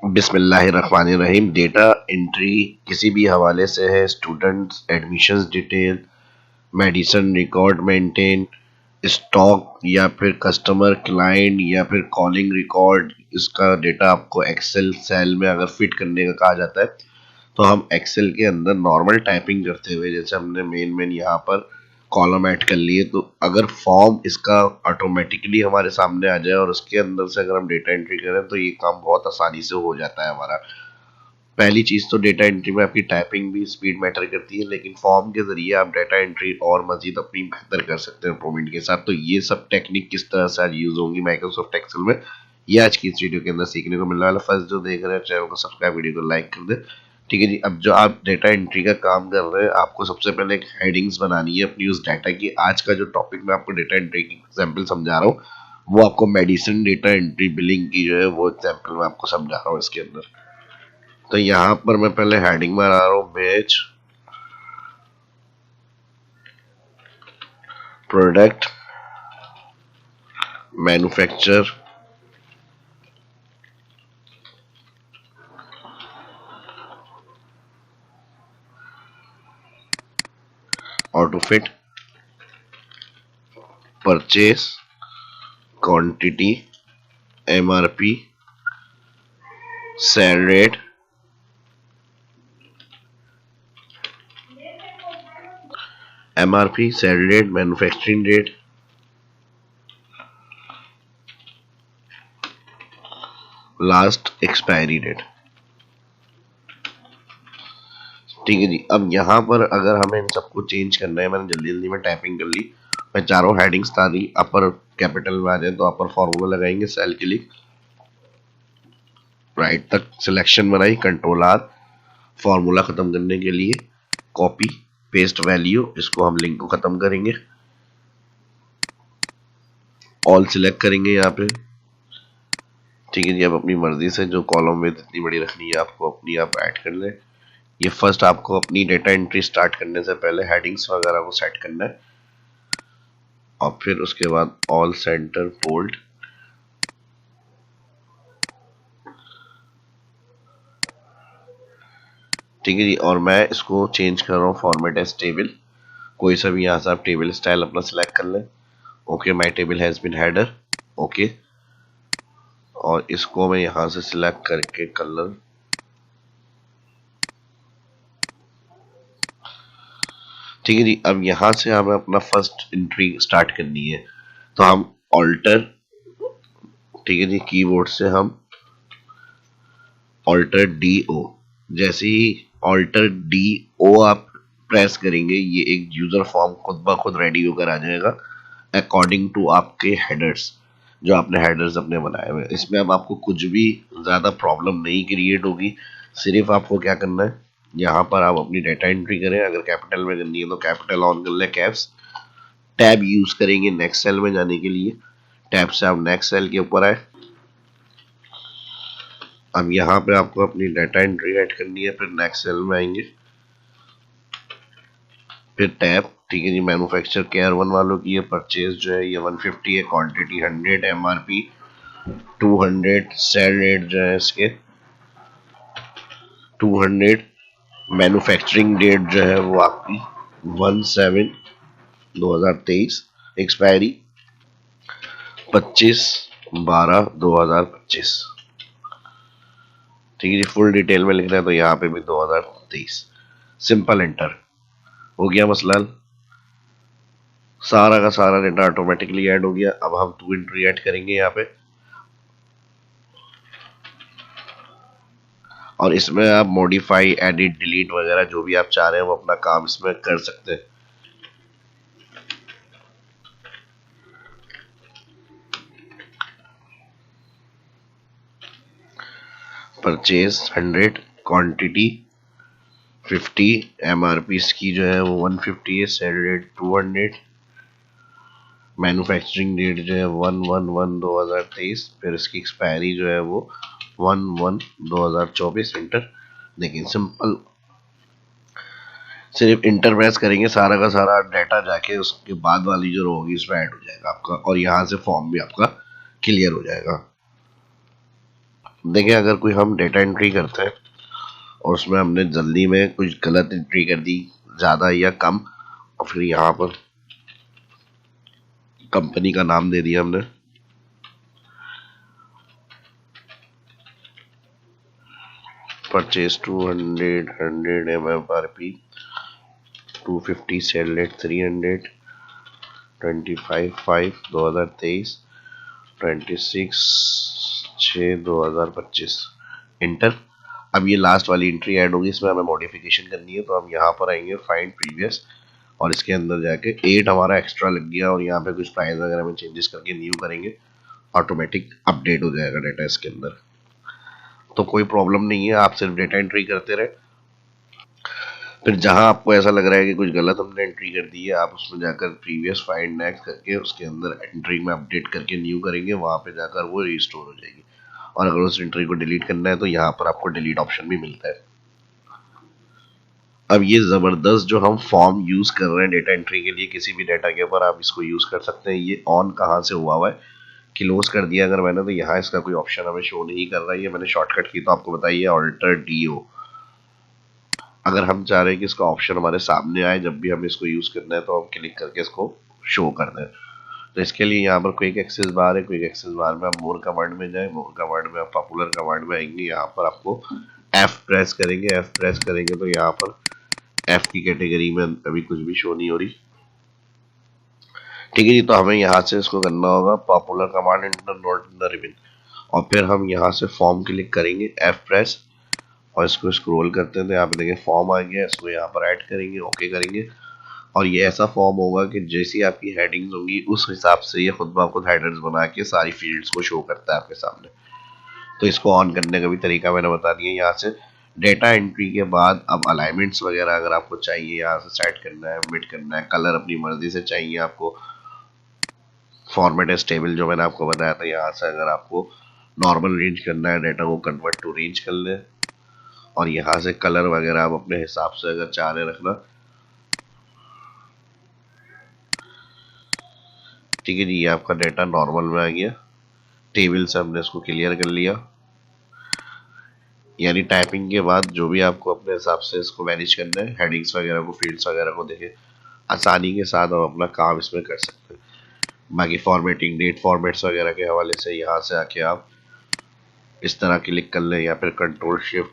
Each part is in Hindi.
बिस्मिल्लाहिर्रहमानिर्रहीम। डेटा एंट्री किसी भी हवाले से है, students admissions detail, medicine record maintain, stock या फिर कस्टमर क्लाइंट या फिर कॉलिंग रिकॉर्ड, इसका डेटा आपको एक्सेल सेल में अगर फिट करने का कहा जाता है तो हम एक्सेल के अंदर नॉर्मल टाइपिंग करते हुए, जैसे हमने मेन यहाँ पर कॉलम ऐड कर लिए, तो अगर फॉर्म इसका ऑटोमेटिकली हमारे सामने आ जाए और उसके अंदर से अगर हम डेटा एंट्री करें तो ये काम बहुत आसानी से हो जाता है हमारा। पहली चीज़ तो डेटा एंट्री में आपकी टाइपिंग भी स्पीड मैटर करती है, लेकिन फॉर्म के जरिए आप डेटा एंट्री और मजीद अपनी बेहतर कर सकते हैं इंप्रूवमेंट के साथ। तो ये सब टेक्निक किस तरह से आज यूज होंगी माइक्रोसॉफ्ट एक्सेल में, ये आज की इस वीडियो के अंदर सीखने को मिलने वाला। फर्स्ट जो देख रहे हैं चैनल को सब्सक्राइब, वीडियो को लाइक कर दे। ठीक है जी, अब जो आप डेटा एंट्री का काम कर रहे हैं, आपको सबसे पहले एक हेडिंग्स बनानी है अपनी उस डाटा की। आज का जो टॉपिक मैं आपको डेटा एंट्री की एग्जाम्पल समझा रहा हूँ, वो आपको मेडिसिन डेटा एंट्री बिलिंग की जो है वो एग्जाम्पल मैं आपको समझा रहा हूँ इसके अंदर। तो यहाँ पर मैं पहले हेडिंग बना रहा हूँ, batch product manufacture auto fit purchase quantity MRP sale rate MRP sale rate manufacturing rate last expiry date. ठीक है जी, अब यहाँ पर अगर हमें इन सबको चेंज करना है, मैंने जल्दी जल्दी में टाइपिंग कर ली, मैं चारों हेडिंग्स तारी अपर कैपिटल में आ जाए तो अपर फॉर्मूला लगाएंगे, सेल के लिए राइट तक सिलेक्शन बनाई, कंट्रोल आर, फॉर्मूला खत्म करने के लिए कॉपी पेस्ट वैल्यू, इसको हम लिंक को खत्म करेंगे, ऑल सिलेक्ट करेंगे यहाँ पे। ठीक है जी, अब अपनी मर्जी से जो कॉलम में जितनी बड़ी रखनी है आपको अपनी आप ऐड कर लें। ये फर्स्ट आपको अपनी डेटा एंट्री स्टार्ट करने से पहले हेडिंग्स वगैरह को सेट करना है, और फिर उसके बाद ऑल सेंटर बोल्ड। ठीक है जी, और मैं इसको चेंज कर रहा हूँ फॉर्मेट एज टेबल। कोई सा भी यहाँ से आप टेबल स्टाइल अपना सिलेक्ट कर लें। Okay, my table has been header. Okay, और इसको मैं यहाँ से सिलेक्ट करके कलर, ठीक है जी, अब यहाँ से हमें अपना फर्स्ट एंट्री स्टार्ट करनी है, तो हम ऑल्टर, ठीक है जी, कीबोर्ड से हम ऑल्टर डी ओ, जैसे ही ऑल्टर डी ओ आप प्रेस करेंगे ये एक यूजर फॉर्म खुद ब खुद रेडी होकर आ जाएगा अकॉर्डिंग टू आपके हेडर्स, जो आपने हेडर्स अपने बनाए हुए। इसमें अब आपको कुछ भी ज़्यादा प्रॉब्लम नहीं क्रिएट होगी, सिर्फ आपको क्या करना है, यहाँ पर आप अपनी डेटा एंट्री करें, अगर कैपिटल में करनी है तो कैपिटल ऑन कर लें, कैप्स, टैब यूज करेंगे नेक्स्ट सेल में जाने के लिए, टैब से आप नेक्स्ट सेल के ऊपर आए। अब यहाँ पे आपको अपनी डाटा एंट्री ऐड करनी है, फिर नेक्स्ट सेल में आएंगे, फिर टैब, ठीक है जी, मैन्युफैक्चर केयर वन वालों की ये परचेज जो है ये 150 है, क्वांटिटी 100, एमआरपी 200, सेल रेट जो है इसके 200, मैन्युफैक्चरिंग डेट जो है वो आपकी 1/7/2023, एक्सपायरी 25/12/2025। ठीक है जी, फुल डिटेल में लिखना है तो यहाँ पे भी 2023, सिंपल एंटर हो गया मसला, सारा का सारा डेटा ऑटोमेटिकली ऐड हो गया। अब हम टू एंट्री ऐड करेंगे यहाँ पे, और इसमें आप मॉडिफाई, एडिट, डिलीट वगैरह जो भी आप चाह रहे हैं वो अपना काम इसमें कर सकते हैं। परचेज 100, क्वांटिटी 50, एमआरपी इसकी जो है वो 150 है, सेल रेट 200, मैन्युफैक्चरिंग डेट जो है 1/1/2023, फिर इसकी एक्सपायरी जो है वो 1/1/2024, इंटर। देखिए सिंपल, सिर्फ इंटर प्रेस करेंगे, सारा का सारा डाटा जाके उसके बाद वाली जो रो होगी उसमें ऐड हो जाएगा आपका, और यहाँ से फॉर्म भी आपका क्लियर हो जाएगा। देखिए, अगर कोई हम डेटा एंट्री करते हैं और उसमें हमने जल्दी में कुछ गलत एंट्री कर दी, ज़्यादा या कम, और फिर यहाँ पर कंपनी का नाम दे दिया हमने, purchase 200, 100 MFRP, 250 cell rate 300, 25/5/2023, 26/6/2025, inter. अब ये लास्ट वाली एंट्री ऐड होगी, इसमें हमें मॉडिफिकेशन करनी है, तो हम यहाँ पर आएंगे फाइंड प्रीवियस, और इसके अंदर जाके 8 हमारा एक्स्ट्रा लग गया, और यहाँ पे कुछ प्राइस वगैरह में चेंजेस करके न्यू करेंगे, ऑटोमेटिक अपडेट हो जाएगा डाटा इसके अंदर। तो कोई प्रॉब्लम नहीं है, आप सिर्फ डेटा एंट्री करते रहे। फिर जहां आपको ऐसा लग रहा है कि कुछ गलत हमने एंट्री कर दी है, आप उसमें जाकर प्रीवियस फाइंड नेक्स्ट करके उसके अंदर एंट्री में अपडेट करके न्यू करेंगे, वहां पे जाकर वो रिस्टोर हो जाएगी। और अगर उस एंट्री को डिलीट करना है तो यहाँ पर आपको डिलीट ऑप्शन भी मिलता है। अब ये जबरदस्त जो हम फॉर्म यूज कर रहे हैं डेटा एंट्री के लिए, किसी भी डेटा के ऊपर आप इसको यूज कर सकते हैं। ये ऑन कहाँ से हुआ है, क्लोज कर दिया अगर मैंने, तो यहाँ इसका कोई ऑप्शन हमें शो नहीं कर रहा है। ये मैंने शॉर्टकट की तो आपको बताइए, ऑल्टर डीओ। अगर हम चाह रहे हैं कि इसका ऑप्शन हमारे सामने आए जब भी हमें इसको यूज करना है, तो हम क्लिक करके इसको शो कर दें। तो इसके लिए यहाँ पर क्विक एक्सेस बार है, क्विक एक्सेस बार में आप मोर कमांड में जाए, मोर कमांड में आप पॉपुलर कमांड में आएंगे, यहाँ पर आपको एफ प्रेस करेंगे, एफ प्रेस करेंगे तो यहाँ पर एफ की कैटेगरी में अभी कुछ भी शो नहीं हो रही। ठीक है जी, तो हमें यहाँ से इसको करना होगा popular command inter note in the ribbon, और फिर हम यहाँ से फॉर्म क्लिक करेंगे, एफ प्रेस, और इसको स्क्रॉल करते हैं तो यहाँ पे देखिए फॉर्म आ गया, इसको यहाँ पर ऐड करेंगे, ओके करेंगे। और ये ऐसा फॉर्म होगा कि जैसी आपकी हेडिंग्स होंगी उस हिसाब से ये खुद ब खुद हेडर्स बना के सारी फील्ड्स को शो करता है आपके सामने। तो इसको ऑन करने का भी तरीका मैंने बता दिया। यहाँ से डेटा एंट्री के बाद अब अलाइनमेंट्स वगैरह अगर आपको चाहिए, यहाँ से सेट करना है, मिट करना है, कलर अपनी मर्जी से चाहिए आपको, फॉर्मेट एज टेबल जो मैंने आपको बताया था, यहाँ से अगर आपको नॉर्मल रेंज करना है डेटा को कन्वर्ट टू रेंज कर ले, और यहाँ से कलर वगैरह आप अपने हिसाब से अगर चाह रहे रखना। ठीक है जी, ये आपका डेटा नॉर्मल में आ गया, टेबल से हमने इसको क्लियर कर लिया। यानी टाइपिंग के बाद जो भी आपको अपने हिसाब से इसको मैनेज करना है, हेडिंग्स वगैरह को, फील्ड्स वगैरह को, देखे आसानी के साथ हम अपना काम इसमें कर सकते हैं। बाकी फॉर्मेटिंग, डेट फॉर्मेट्स वगैरह के हवाले से यहाँ से आके आप इस तरह क्लिक कर लें, या फिर कंट्रोल शिफ्ट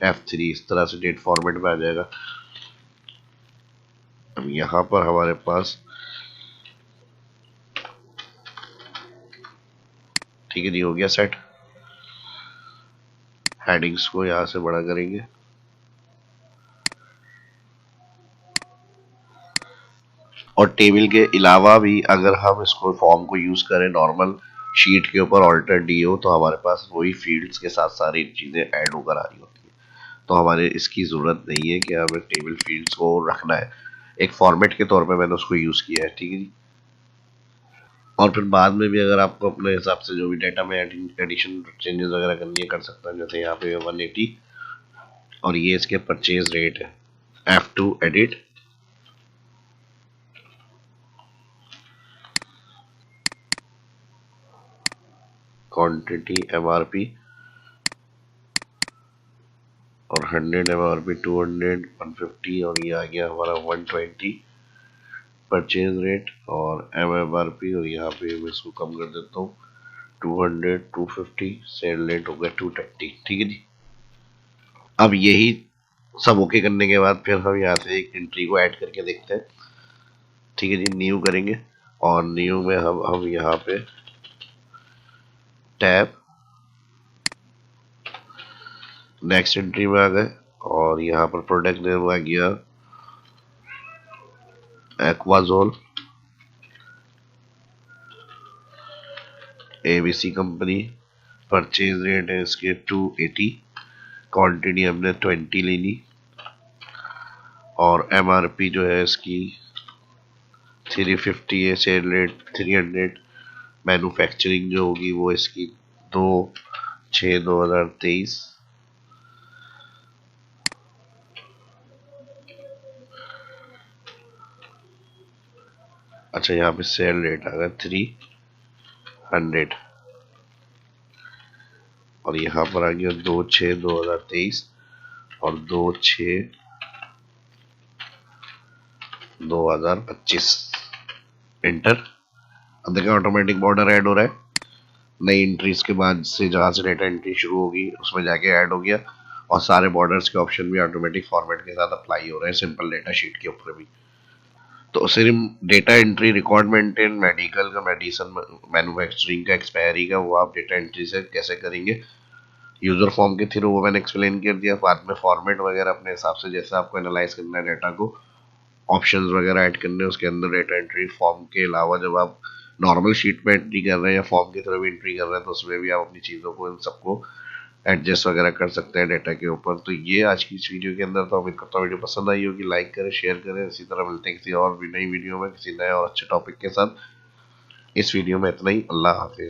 F3, इस तरह से डेट फॉर्मेट में आ जाएगा। अब यहाँ पर हमारे पास, ठीक है जी, हो गया सेट। हेडिंग्स को यहाँ से बड़ा करेंगे, और टेबल के अलावा भी अगर हम इसको फॉर्म को यूज करें नॉर्मल शीट के ऊपर ऑल्टर डी हो, तो हमारे पास वही फील्ड्स के साथ सारी चीजें ऐड होकर आ रही होती है। तो हमारे इसकी जरूरत नहीं है कि हमें टेबल फील्ड्स को रखना है, एक फॉर्मेट के तौर पे मैंने उसको यूज किया है। ठीक है जी, और फिर बाद में भी अगर आपको अपने हिसाब से जो भी डेटा में एडिशन चेंजेस वगैरह करनी है कर सकता है। जैसे यहाँ पे 180, और ये इसके परचेज रेट है, F2 एडिट, क्वांटिटी MRP, और 100 MRP, 200, 150, और ये आ गया हमारा 120 परचेज रेट और MMRP, और यहाँ पे मैं इसको कम कर देता हूँ, 200, 250, सेल रेट हो गया 230। ठीक है जी, अब यही सब ओके करने के बाद फिर हम यहाँ से एक एंट्री को ऐड करके देखते हैं। ठीक है जी, न्यू करेंगे, और न्यू में हम यहाँ पे टैब नेक्स्ट एंट्री में आ गए, और यहाँ पर प्रोडक्ट नेम आ गया एक्वाजोल, ABC कंपनी, परचेज रेट है इसके 280, क्वांटिटी हमने 20 ले ली, और MRP जो है इसकी 350 है, सेल रेट 300, मैन्युफैक्चरिंग जो होगी वो इसकी 2/6/2023, अच्छा यहाँ पे सेल रेट आ गया 300, और यहाँ पर आ गया 2/6/2023 और 2/6/2025 इंटर। अब देखें ऑटोमेटिक बॉर्डर ऐड हो रहा है, नई एंट्रीज के बाद से जहाँ से डेटा एंट्री शुरू होगी उसमें जाके ऐड हो गया, और सारे बॉर्डर्स के ऑप्शन भी ऑटोमेटिक फॉर्मेट के साथ अप्लाई हो रहे हैं सिंपल डेटा शीट के ऊपर भी। तो सिर्फ data entry, record maintain, medical का, मेडिसिन मैन्युफैक्चरिंग का, एक्सपायरी का, वो आप डेटा एंट्री से कैसे करेंगे यूजर फॉर्म के थ्रू, वो मैंने एक्सप्लेन कर दिया। बाद में फॉर्मेट वगैरह अपने हिसाब से जैसे आपको एनालाइज करना है डेटा को, ऑप्शंस वगैरह ऐड करने हैं उसके अंदर डेटा एंट्री। फॉर्म के अलावा जब आप नॉर्मल शीट में एंट्री कर रहे हैं या फॉर्म की तरह भी एंट्री कर रहे हैं तो उसमें भी आप अपनी चीज़ों को, इन सबको एडजस्ट वगैरह कर सकते हैं डेटा के ऊपर। तो ये आज की इस वीडियो के अंदर, तो उम्मीद करता हूँ वीडियो पसंद आई होगी। लाइक करें, शेयर करें। इसी तरह मिलते हैं किसी और भी नई वीडियो में किसी नए और अच्छे टॉपिक के साथ। इस वीडियो में इतना ही। अल्लाह हाफिज।